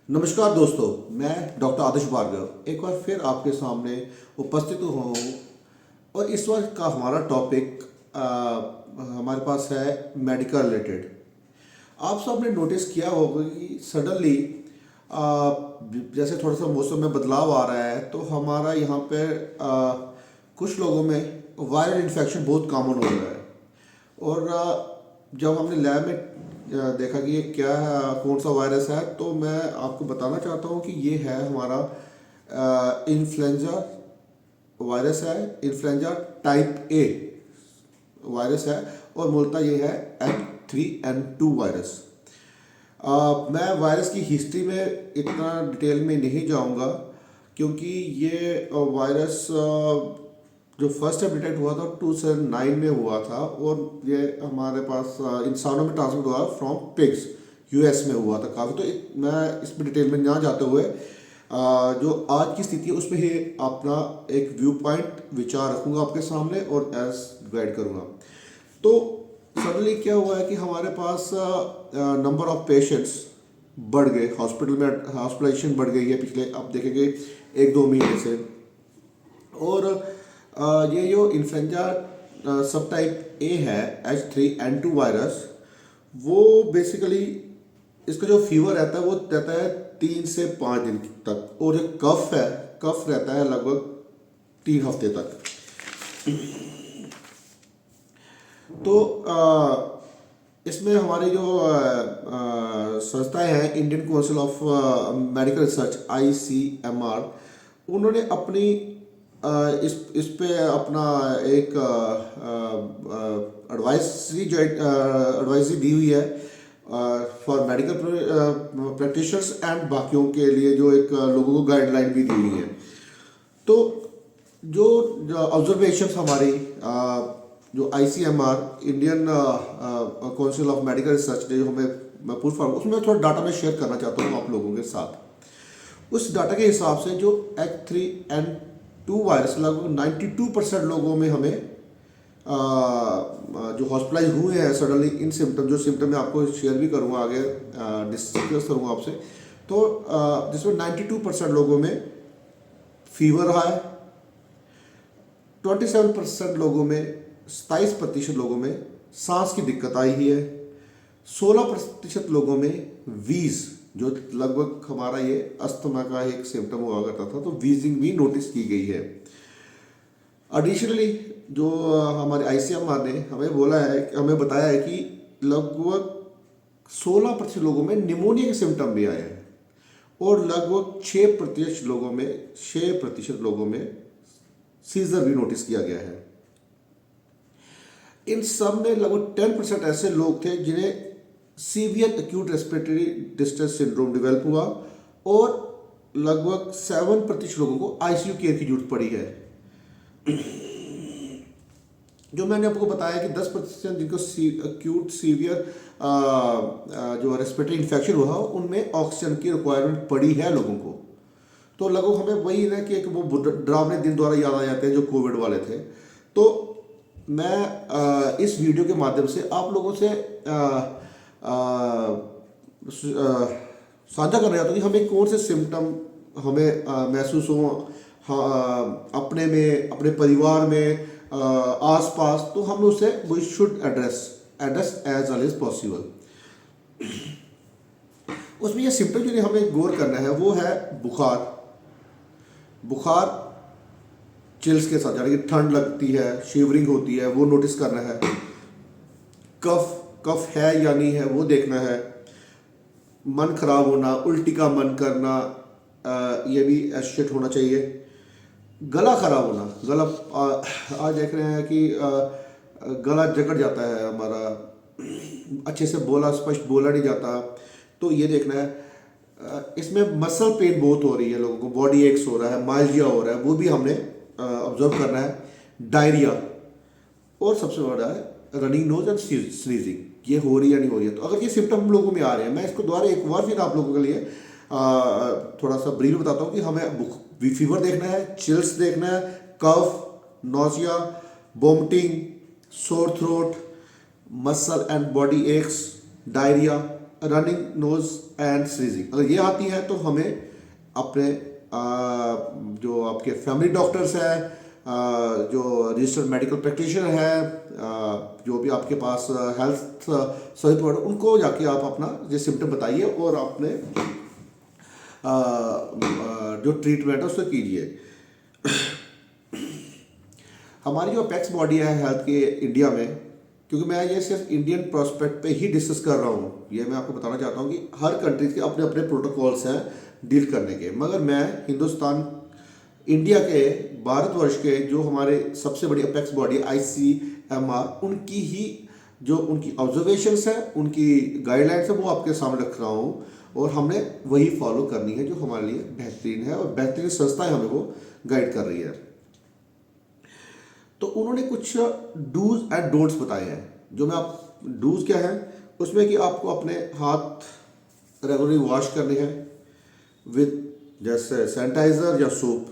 नमस्कार दोस्तों, मैं डॉक्टर आदर्श भार्गव एक बार फिर आपके सामने उपस्थित हुआ हूँ। और इस बार का हमारा टॉपिक हमारे पास है मेडिकल रिलेटेड। आप सब ने नोटिस किया होगा कि सडनली जैसे थोड़ा सा मौसम में बदलाव आ रहा है तो हमारा यहाँ पे कुछ लोगों में वायरल इन्फेक्शन बहुत कॉमन हो रहा है। और जब हमने लैब में देखा कि ये क्या है, कौन सा वायरस है, तो मैं आपको बताना चाहता हूँ कि ये है हमारा इन्फ्लुएंजा वायरस है। इन्फ्लुएंजा टाइप ए वायरस है और मूलतः ये है H3N2 वायरस। मैं वायरस की हिस्ट्री में इतना डिटेल में नहीं जाऊंगा क्योंकि ये वायरस जो फर्स्ट टाइम डिटेक्ट हुआ था 2009 में हुआ था और ये हमारे पास इंसानों में ट्रांसमिट हुआ फ्रॉम पिग्स, यूएस में हुआ था काफ़ी। तो मैं इसमें डिटेल में ना जाते हुए जो आज की स्थिति है उसमें ही अपना एक व्यू पॉइंट विचार रखूंगा आपके सामने और एज गाइड करूंगा। तो सडनली क्या हुआ है कि हमारे पास नंबर ऑफ पेशेंट्स बढ़ गए, हॉस्पिटल में हॉस्पिटलाइजेशन बढ़ गई है पिछले आप देखेंगे 1-2 महीने से। और ये जो इन्फ्लुएंजा सब टाइप ए है H3N2 वायरस, वो बेसिकली इसका जो फीवर रहता है वो रहता है 3 से 5 दिन तक, और जो कफ रहता है लगभग 3 हफ्ते तक। तो इसमें हमारी जो संस्थाएं हैं, Indian council of medical research ICMR, उन्होंने अपनी इस पे अपना एक एडवाइजरी दी हुई है फॉर मेडिकल प्रैक्टिशनर्स एंड बाकियों के लिए, जो एक लोगों को गाइडलाइन भी दी हुई है। तो जो ऑब्जर्वेशंस हमारी जो ICMR Indian council of medical research ने जो हमें पुट फॉरवर्ड, उसमें थोड़ा डाटा मैं शेयर करना चाहता हूँ आप लोगों के साथ। उस डाटा के हिसाब से जो H3N2 वायरस लगभग 92% लोगों में हमें जो हॉस्पिटलाइज हुए हैं सडनली, इन सिम्टम जो सिम्टम मैं आपको शेयर भी करूँगा आगे, डिस्कस करूँगा आपसे। तो जिसमें 92% लोगों में फीवर रहा है, 27% लोगों में 27% लोगों में सांस की दिक्कत आई ही है, 16% लोगों में वीज, जो लगभग हमारा ये अस्थमा का एक सिम्टम हुआ करता था, तो वीजिंग भी नोटिस की गई है। एडिशनली जो हमारे ICMR ने हमें बताया है कि लगभग 16% लोगों में निमोनिया के सिम्टम भी आए हैं और लगभग 6% लोगों में सीजर भी नोटिस किया गया है। इन सब में लगभग 10% ऐसे लोग थे जिन्हें severe acute respiratory distress syndrome develop हुआ और लगभग 7% लोगों को ICU केयर की जरूरत पड़ी है। जो मैंने आपको बताया कि 10% जिनको एक्यूट सीवियर जो रेस्पिरेटरी इन्फेक्शन हुआ, उनमें ऑक्सीजन की रिक्वायरमेंट पड़ी है लोगों को। तो लगभग हमें वही ना कि एक वो डरावने दिन द्वारा याद आ जाते हैं जो कोविड वाले थे। तो मैं इस वीडियो के माध्यम से आप लोगों से साझा करना चाहता हूँ कि हमें कौन से सिम्टम हमें महसूस हो अपने में, अपने परिवार में, आसपास, तो हम उसे we should address as early as possible. उसमें ये सिम्टम जो हमें गौर करना है वो है बुखार चिल्स के साथ, यानी कि ठंड लगती है, शिवरिंग होती है, वो नोटिस करना है। कफ है या नहीं है वो देखना है। मन खराब होना, उल्टी का मन करना, ये भी एसोसिएट होना चाहिए। गला खराब होना, आज देख रहे हैं कि गला जकड़ जाता है हमारा, अच्छे से स्पष्ट बोला नहीं जाता, तो ये देखना है। इसमें मसल पेन बहुत हो रही है लोगों को, बॉडी एक्स हो रहा है, माइल्जिया हो रहा है, वो भी हमने ऑब्जर्व करना है। डायरिया, और सबसे बड़ा है रनिंग नोज एंड स्नीजिंग, ये हो रही है या नहीं हो रही है। तो अगर ये सिम्टम हम लोगों में आ रहे हैं, मैं इसको दोबारा एक बार फिर आप लोगों के लिए थोड़ा सा ब्रीफ बताता हूँ कि हमें फीवर देखना है, चिल्स देखना है, cough, nausea, vomiting, sore throat, muscle and body aches, diarrhoea, running nose and sneezing, अगर ये आती है तो हमें अपने जो आपके फैमिली डॉक्टर्स हैं, जो रजिस्टर्ड मेडिकल प्रैक्टिशनर है, जो भी आपके पास हेल्थ सर्विस प्रोवाइडर, उनको जाके आप अपना ये सिम्टम बताइए और अपने जो ट्रीटमेंट है उसको कीजिए। हमारी जो अपेक्स बॉडी है हेल्थ के इंडिया में, क्योंकि मैं ये सिर्फ इंडियन प्रोस्पेक्ट पे ही डिस्कस कर रहा हूँ, ये मैं आपको बताना चाहता हूँ कि हर कंट्रीज के अपने अपने प्रोटोकॉल्स हैं डील करने के, मगर मैं हिंदुस्तान इंडिया के भारतवर्ष के जो हमारे सबसे बड़ी अपेक्स बॉडी ICMR, उनकी ही जो उनकी ऑब्जर्वेशंस है, उनकी गाइडलाइंस है, वो आपके सामने रख रहा हूँ और हमने वही फॉलो करनी है जो हमारे लिए बेहतरीन है और बेहतरीन संस्थाएं हमें वो गाइड कर रही है। तो उन्होंने कुछ डूज एंड डोंट्स बताए हैं, जो मैं आप डूज क्या है उसमें कि आपको अपने हाथ रेगुलरली वॉश करने हैं विद जैसे सैनिटाइजर या सोप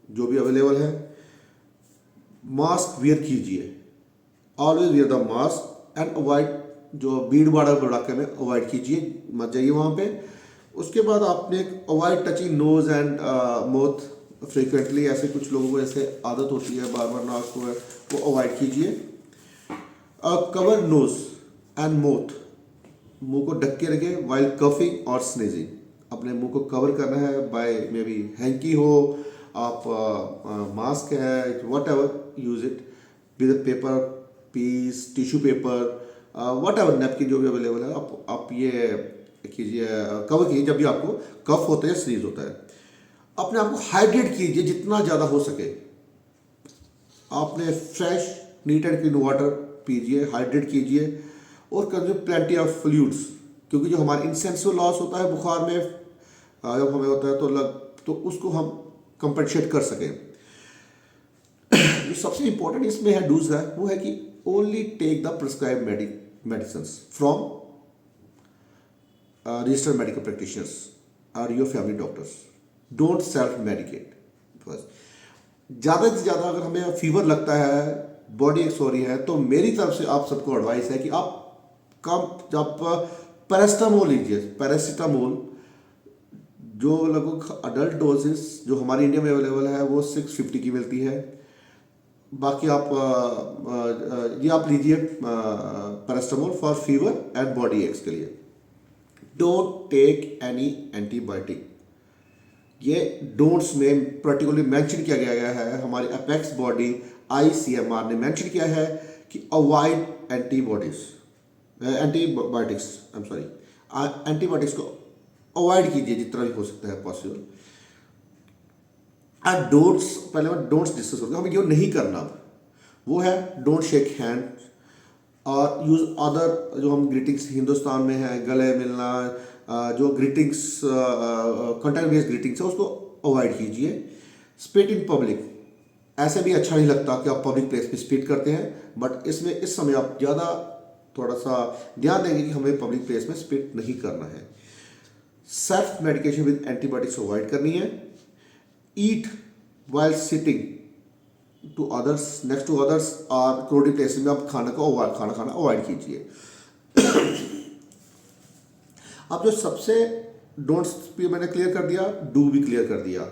जो भी अवेलेबल है। मास्क वियर कीजिए, always wear the mask and avoid जो भीड़ भाड़ इलाके में अवॉइड कीजिए, मत जाइए वहाँ पे। उसके बाद आपने avoid touching nose and mouth frequently, ऐसे कुछ लोगों को ऐसे आदत होती है बार बार नाक को, वो अवॉइड कीजिए। कवर नोज एंड माउथ, मुंह को ढक के रखें वाइल कफिंग और स्नीजिंग, अपने मुंह को कवर करना है बाय मे बी हैंकी हो, आप मास्क है, whatever use it with paper piece, tissue paper, whatever napkin जो भी अवेलेबल है, आप ये कीजिए, कवर कीजिए जब भी आपको कफ होता है या स्नीज होता है। अपने आप को हाइड्रेट कीजिए जितना ज़्यादा हो सके, आपने fresh neat and clean water पीजिए, हाइड्रेट कीजिए और कंज्यूम प्लेंटी ऑफ फ्लूइड्स, क्योंकि जो हमारा इंसेंसिव लॉस होता है बुखार में जब हमें होता है तो उसको हम कंपनसेट कर सकें। जो सबसे इंपॉर्टेंट इसमें है डूज है वो है कि only take the prescribe medicine from registered medical practitioners और your family doctors, don't self medicate. बस ज़्यादा से ज़्यादा अगर हमें फीवर लगता है, बॉडी एक सॉरी है, तो मेरी तरफ से आप सबको एडवाइस है कि आप पैरासिटामोल लीजिए। पैरासिटामोल जो लगभग अडल्ट डोजेस जो हमारी इंडिया में अवेलेबल है वो 650 की मिलती है। बाकी आप ये आप लीजिए paracetamol for fever and body x के लिए। डोंट टेक एनी एंटीबायोटिक, ये डोंट्स में पर्टिकुलरली मेंशन किया गया है। हमारी अपेक्स बॉडी ICMR ने मेंशन किया है कि अवॉइड एंटीबायोटिक्स को अवॉइड कीजिए जितना भी हो सकता है पॉसिबल। एंड डोंट्स, पहले मैं डोंट्स डिस्कस करते हैं, हमें जो नहीं करना वो है डोंट शेक हैंड और यूज अदर, जो हम ग्रीटिंग्स हिंदुस्तान में है, गले मिलना, जो ग्रीटिंग्स कंटेंट बेस्ड ग्रीटिंग्स है उसको अवॉइड कीजिए। स्पिट इन पब्लिक, ऐसे भी अच्छा नहीं लगता कि आप पब्लिक प्लेस पे स्पिट करते हैं, बट इसमें इस समय आप ज़्यादा थोड़ा सा ध्यान देंगे कि हमें पब्लिक प्लेस में स्पिट नहीं करना है। Self medication with antibiotics avoid करनी है। Eat while sitting to others, next to others और क्राउडेड प्लेस में आप खाना खाना अवॉइड कीजिए। अब जो सबसे डोंट्स भी मैंने क्लियर कर दिया, डू भी क्लियर कर दिया।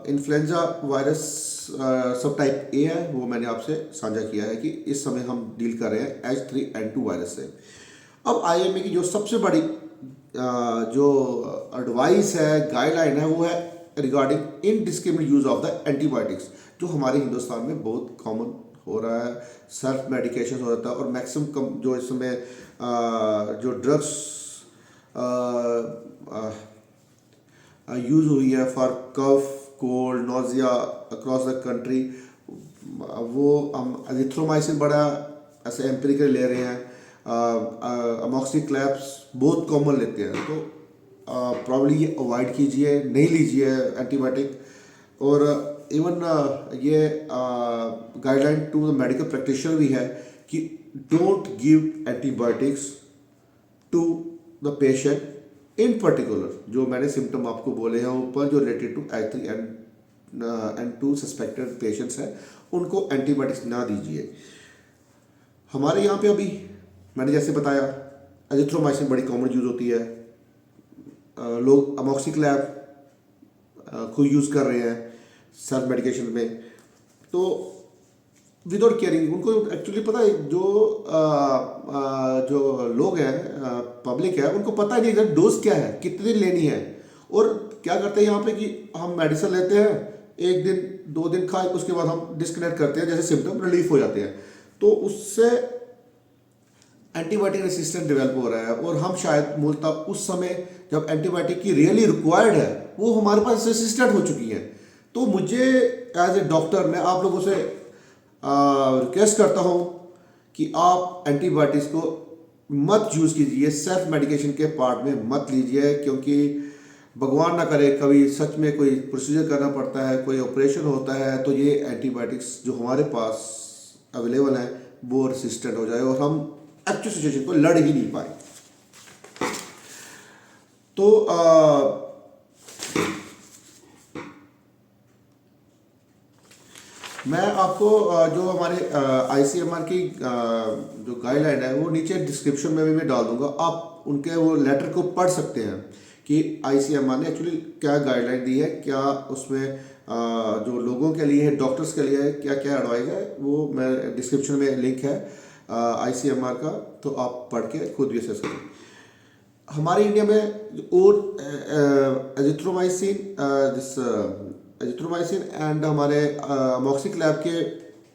इन्फ्लुएंजा वायरस सब टाइप A है, वो मैंने आपसे साझा किया है कि इस समय हम डील कर रहे हैं H3N2 वायरस से। अब IMA की जो सबसे बड़ी जो एडवाइस है, गाइडलाइन है, वो है regarding indiscriminate use of the antibiotics, जो हमारे हिंदुस्तान में बहुत कॉमन हो रहा है। सेल्फ मेडिकेशन हो जाता है और मैक्सिमम जो इस समय जो ड्रग्स यूज हुई है for cough, cold, nausea across the country, वो हम एजिथ्रोमाइसिन बड़ा ऐसे एम्पिरिकल ले रहे हैं, अमॉक्सिक्लैप्स बहुत कॉमन लेते हैं, तो प्रॉब्ली ये अवॉइड कीजिए, नहीं लीजिए एंटीबायोटिक। और इवन ये guideline to the medical practitioner भी है कि don't give antibiotics to the patient in particular, जो मैंने सिम्टम आपको बोले हैं ऊपर, जो related to H3N2 suspected patients हैं, उनको एंटीबायोटिक्स ना दीजिए। हमारे यहाँ पे अभी मैंने जैसे बताया एजिथ्रोमाइसिन बड़ी कॉमन यूज़ होती है। लोग अमोक्सिक्लैब को यूज़ कर रहे हैं सेल्फ मेडिकेशन में। तो विदाउट केयरिंग, उनको एक्चुअली पता है, जो लोग हैं, पब्लिक है, उनको पता नहीं है डोज क्या है, कितनी लेनी है। और क्या करते हैं यहाँ पे कि हम मेडिसिन लेते हैं, 1 दिन 2 दिन खाए, उसके बाद हम डिस्कनेक्ट करते हैं, जैसे सिम्टम रिलीफ हो जाते हैं। तो उससे एंटीबायोटिक रेसिस्टेंस डेवलप हो रहा है। और हम शायद मूलतः उस समय जब एंटीबायोटिक की रियली रिक्वायर्ड है, वो हमारे पास रेसिस्टेंट हो चुकी है। तो मुझे एज ए डॉक्टर मैं आप लोगों से रिक्वेस्ट करता हूँ कि आप एंटीबायोटिक्स को मत यूज़ कीजिए, सेल्फ मेडिकेशन के पार्ट में मत लीजिए, क्योंकि भगवान ना करे कभी सच में कोई प्रोसीजर करना पड़ता है, कोई ऑपरेशन होता है, तो ये एंटीबायोटिक्स जो हमारे पास अवेलेबल है वो रेसिस्टेंट हो जाए और हम एक्चुअल सिचुएशन को लड़ ही नहीं पाए। तो मैं आपको जो हमारे आईसीएमआर की जो गाइडलाइन है वो नीचे डिस्क्रिप्शन में भी मैं डाल दूंगा। आप उनके वो लेटर को पढ़ सकते हैं कि आईसीएमआर ने एक्चुअली क्या गाइडलाइन दी है, क्या उसमें जो लोगों के लिए है, डॉक्टर्स के लिए है, क्या क्या एडवाइस है, वो मैं डिस्क्रिप्शन में लिंक है आईसीएमआर का, तो आप पढ़ के खुद भी असेस करें। हमारे इंडिया में और एजिथ्रोमाइसिन एंड हमारे अमोक्सिक्लैब के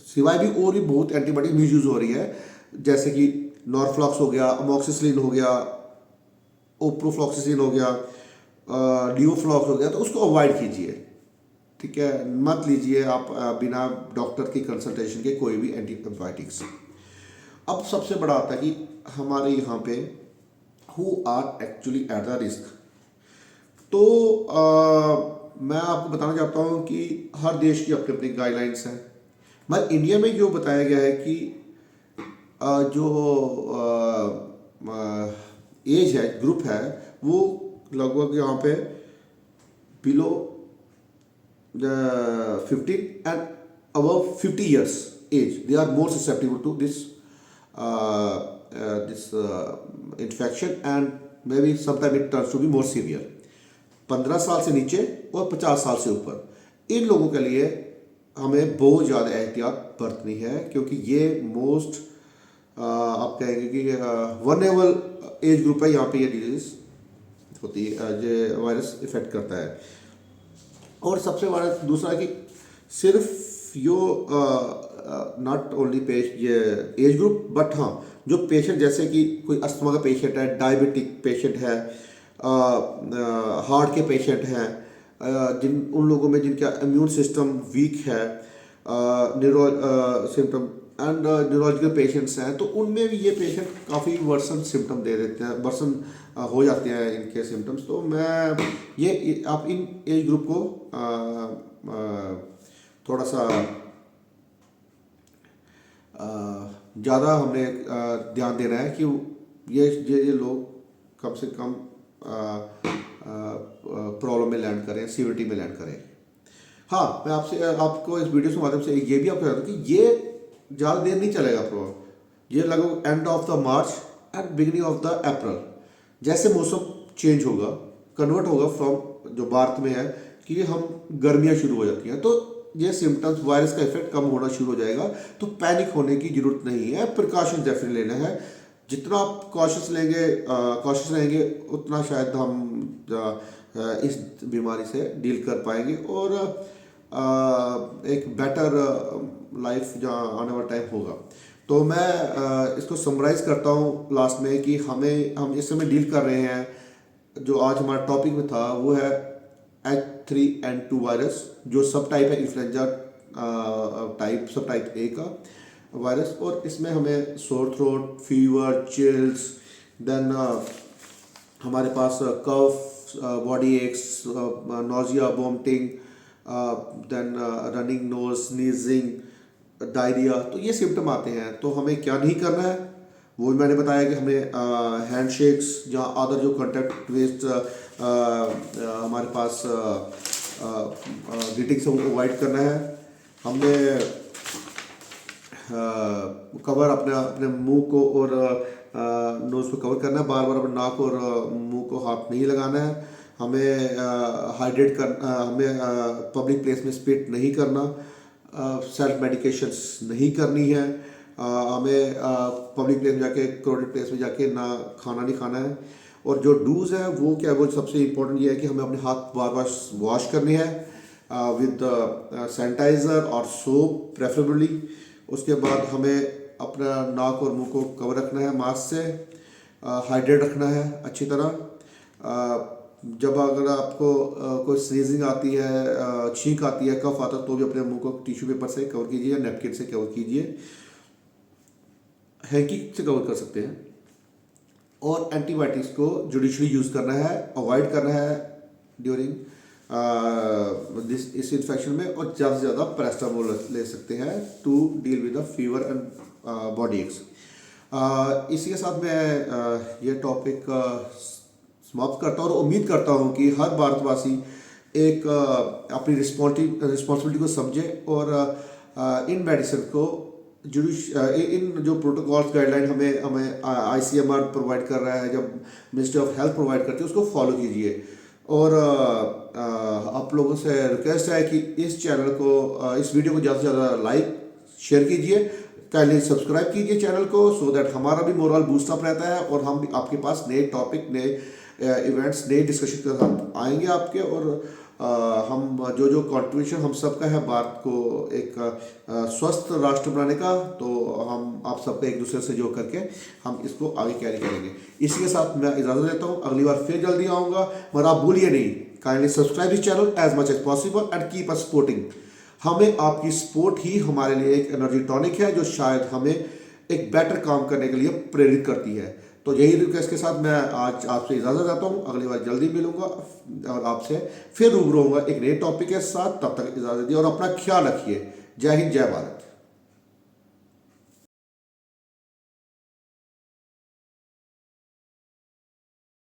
सिवाय भी और भी बहुत एंटीबायोटिक यूज़ हो रही है, जैसे कि नॉरफ्लॉक्स हो गया, अमोक्सिसिलिन हो गया, ओप्रोफ्लॉक्सिसिन हो गया, लियोफ्लॉक्स हो गया। तो उसको अवॉइड कीजिए, ठीक है, मत लीजिए आप बिना डॉक्टर की कंसल्टेशन के कोई भी एंटीबायोटिक्स। अब सबसे बड़ा आता है कि हमारे यहाँ पे who are actually at the risk. तो मैं आपको बताना चाहता हूँ कि हर देश की अपनी अपनी गाइडलाइंस हैं, मगर इंडिया में जो बताया गया है कि जो एज है, ग्रुप है, वो लगभग यहाँ पे below 15 and above 50 years age, they are more susceptible to this infection and maybe sometime it turns to be more severe. 15 साल से नीचे और 50 साल से ऊपर इन लोगों के लिए हमें बहुत ज़्यादा एहतियात बरतनी है, क्योंकि ये मोस्ट आप कहेंगे कि वनरेबल एज ग्रुप है। यहाँ पे ये डिजीज होती है, ये वायरस इफेक्ट करता है। और सबसे बड़ा दूसरा कि सिर्फ यो नॉट ओनली ये एज ग्रुप, बट हाँ जो पेशेंट, जैसे कि कोई अस्थमा का पेशेंट है, डायबिटिक पेशेंट है, हार्ट के पेशेंट हैं, उन लोगों में जिनका इम्यून सिस्टम वीक है, सिम्टम एंड न्यूरोलॉजिकल पेशेंट्स हैं, तो उनमें भी ये पेशेंट काफ़ी वर्सन सिम्टम दे देते हैं, वर्सन हो जाते हैं इनके सिम्टम्स। तो मैं ये आप इन एज ग्रुप को थोड़ा सा ज़्यादा हमने ध्यान देना है कि ये लोग कम से कम प्रॉब्लम में लैंड करें, सीवियरिटी में लैंड करें। हाँ, मैं आपको इस वीडियो के माध्यम से ये भी आपको बता दूँ कि ये ज़्यादा देर नहीं चलेगा प्रॉब्लम, ये लगभग end of the March and beginning of the April, जैसे मौसम चेंज होगा, कन्वर्ट होगा फ्रॉम जो भारत में है कि हम गर्मियाँ शुरू हो जाती हैं, तो ये सिम्टम्स, वायरस का इफेक्ट कम होना शुरू हो जाएगा। तो पैनिक होने की जरूरत नहीं है, प्रिकॉशन डेफिनेटली लेना है। जितना आप कॉशियस रहेंगे उतना शायद हम इस बीमारी से डील कर पाएंगे और एक बेटर लाइफ जहाँ आने वाला टाइम होगा। तो मैं इसको समराइज करता हूँ लास्ट में कि हम इस समय डील कर रहे हैं, जो आज हमारा टॉपिक में था वो है H3N2 वायरस, जो सब टाइप है इन्फ्लुएंजा सब टाइप ए का वायरस। और इसमें हमें sore throat, fever, chills, then हमारे पास cough, body aches, nausea, vomiting, then running nose, sneezing, diarrhoea, तो ये सिम्टम आते हैं। तो हमें क्या नहीं करना है वो भी मैंने बताया कि हमें हैंडशेक्स या अदर जो कॉन्टैक्ट वेस्ट हमारे पास ग्रीटिंग से अवॉइड करना है। हमने कवर अपने मुंह को और नोज़ को कवर करना है, बार बार अपने नाक और मुंह को हाथ नहीं लगाना है, हमें हाइड्रेट कर हमें पब्लिक प्लेस में स्पिट नहीं करना, सेल्फ मेडिकेशंस नहीं करनी है, हमें पब्लिक प्लेस में जाके क्राउडेड प्लेस में जाके ना खाना नहीं खाना है। और जो डूज है वो क्या है, वो सबसे इम्पोर्टेंट ये है कि हमें अपने हाथ बार बार वॉश करने हैं विद सैनिटाइज़र और सोप प्रेफरेबली। उसके बाद हमें अपना नाक और मुंह को कवर रखना है मास्क से, हाइड्रेट रखना है अच्छी तरह। जब अगर आपको कोई स्नीजिंग आती है, छींक आती है, कफ आता है, तो भी अपने मुंह को टिश्यू पेपर से कवर कीजिए या नैपकिन से कवर कीजिए, हैंकी से कवर कर सकते हैं। और एंटीबायोटिक्स को जुडिशली यूज़ करना है, अवॉइड करना है ड्यूरिंग इस इन्फेक्शन में। और ज़्यादा से ज़्यादा पैरास्टामोल ले सकते हैं to deal with the fever and body ache. इसी के साथ मैं ये टॉपिक समाप्त करता हूँ और उम्मीद करता हूँ कि हर भारतवासी एक अपनी रिस्पॉन्सिबिलिटी को समझे और इन मेडिसिन को इन जो प्रोटोकॉल्स गाइडलाइन हमें ICMR प्रोवाइड कर रहा है, जब मिनिस्ट्री ऑफ हेल्थ प्रोवाइड करती है, उसको फॉलो कीजिए। और आप लोगों से रिक्वेस्ट है कि इस चैनल को, इस वीडियो को ज़्यादा से ज़्यादा लाइक शेयर कीजिए, काइंडली सब्सक्राइब कीजिए चैनल को, सो दैट हमारा भी मोरल बूस्ट अप रहता है और हम भी आपके पास नए टॉपिक, नए इवेंट्स, नए डिस्कशन के साथ आएंगे आपके। और हम जो कंट्रीब्यूशन हम सबका है भारत को एक स्वस्थ राष्ट्र बनाने का, तो हम आप सबका एक दूसरे से जोड़ करके हम इसको आगे कैरी करेंगे। इसी के साथ मैं इजाज़त लेता हूँ, अगली बार फिर जल्दी आऊँगा। मगर आप भूलिए नहीं, kindly subscribe this channel as much as possible and keep us supporting. हमें आपकी सपोर्ट ही हमारे लिए एक एनर्जी टॉनिक है, जो शायद हमें एक बेटर काम करने के लिए प्रेरित करती है। तो यही रिक्वेस्ट के साथ मैं आज आपसे इजाज़त चाहता हूँ, अगली बार जल्दी मिलूंगा और आपसे फिर रूबरू होऊंगा एक नए टॉपिक के साथ। तब तक इजाज़त दिए और अपना ख्याल रखिए। जय हिंद, जय भारत।